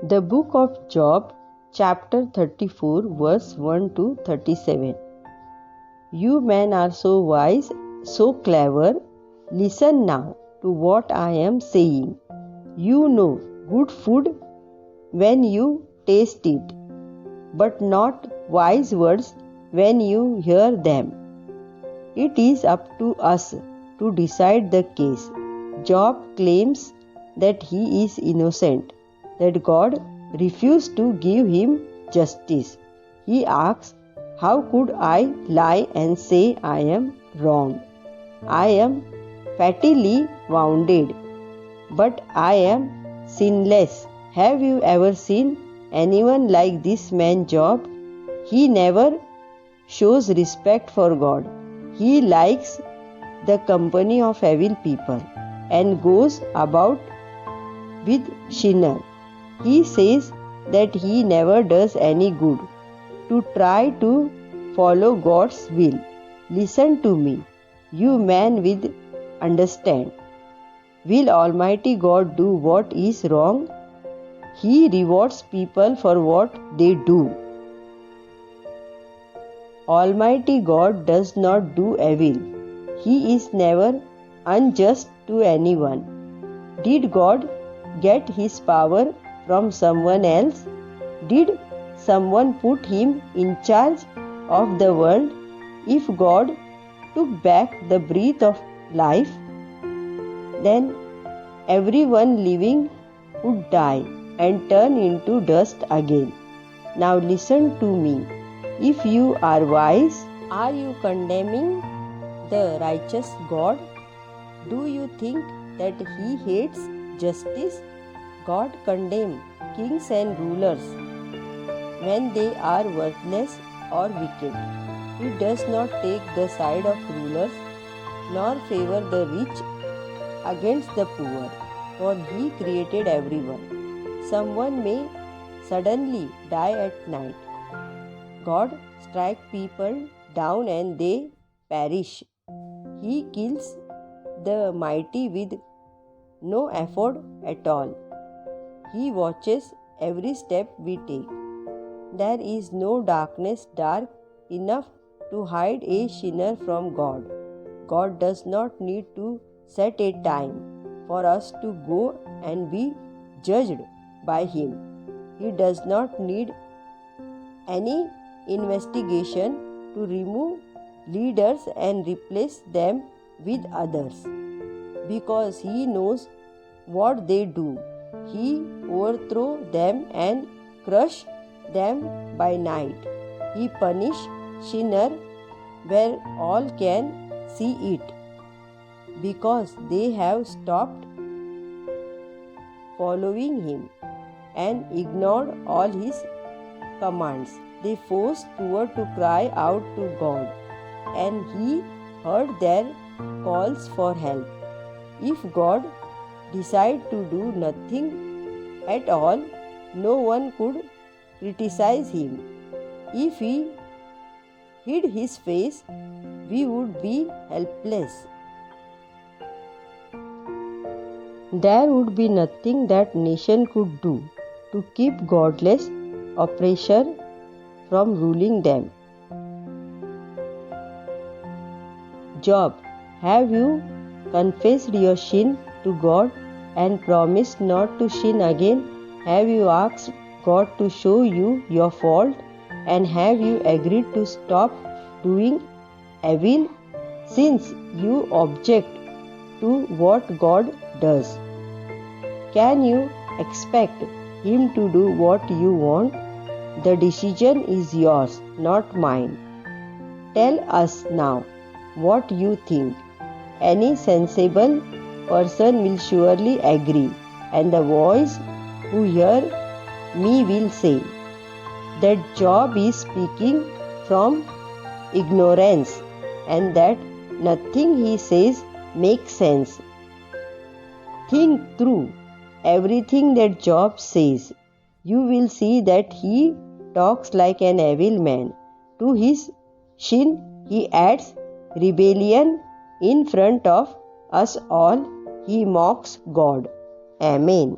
The book of Job, chapter 34, verse 1 to 37. You men are so wise, so clever. Listen now to what I am saying. You know good food when you taste it, but not wise words when you hear them. It is up to us to decide the case. Job claims that he is innocent, that God refused to give him justice. He asks, how could I lie and say I am wrong? I am fatally wounded, but I am sinless. Have you ever seen anyone like this man Job? He never shows respect for God. He likes the company of evil people and goes about with sinner. He says that he never does any good to try to follow God's will. Listen to me, you men with understand. Will Almighty God do what is wrong? He rewards people for what they do. Almighty God does not do evil. He is never unjust to anyone. Did God get his power from someone else? Did someone put him in charge of the world? If God took back the breath of life, then everyone living would die and turn into dust again. Now listen to me. If you are wise, are you condemning the righteous God? Do you think that he hates justice? God condemns kings and rulers when they are worthless or wicked. He does not take the side of rulers nor favor the rich against the poor, for he created everyone. Someone may suddenly die at night. God strikes people down and they perish. He kills the mighty with no effort at all. He watches every step we take. There is no darkness dark enough to hide a sinner from God. God does not need to set a time for us to go and be judged by him. He does not need any investigation to remove leaders and replace them with others. Because he knows what they do, he overthrows them and crushes them by night. He punishes sinners where all can see it, because they have stopped following him and ignored all his commands. They forced poor to cry out to God, and he heard their calls for help. If God decided to do nothing at all, no one could criticize him. If he hid his face, we would be helpless. There would be nothing that nation could do to keep godless oppressor from ruling them. Job, have you confessed your sin to God and promised not to sin again? Have you asked God to show you your fault? And have you agreed to stop doing evil? Since you object to what God does, can you expect him to do what you want? The decision is yours, not mine. Tell us now what you think. Any sensible person will surely agree, and the voice who hear me will say that Job is speaking from ignorance and that nothing he says makes sense. Think through everything that Job says. You will see that he talks like an evil man. To his sin he adds rebellion. In front of us all, he mocks God. Amen.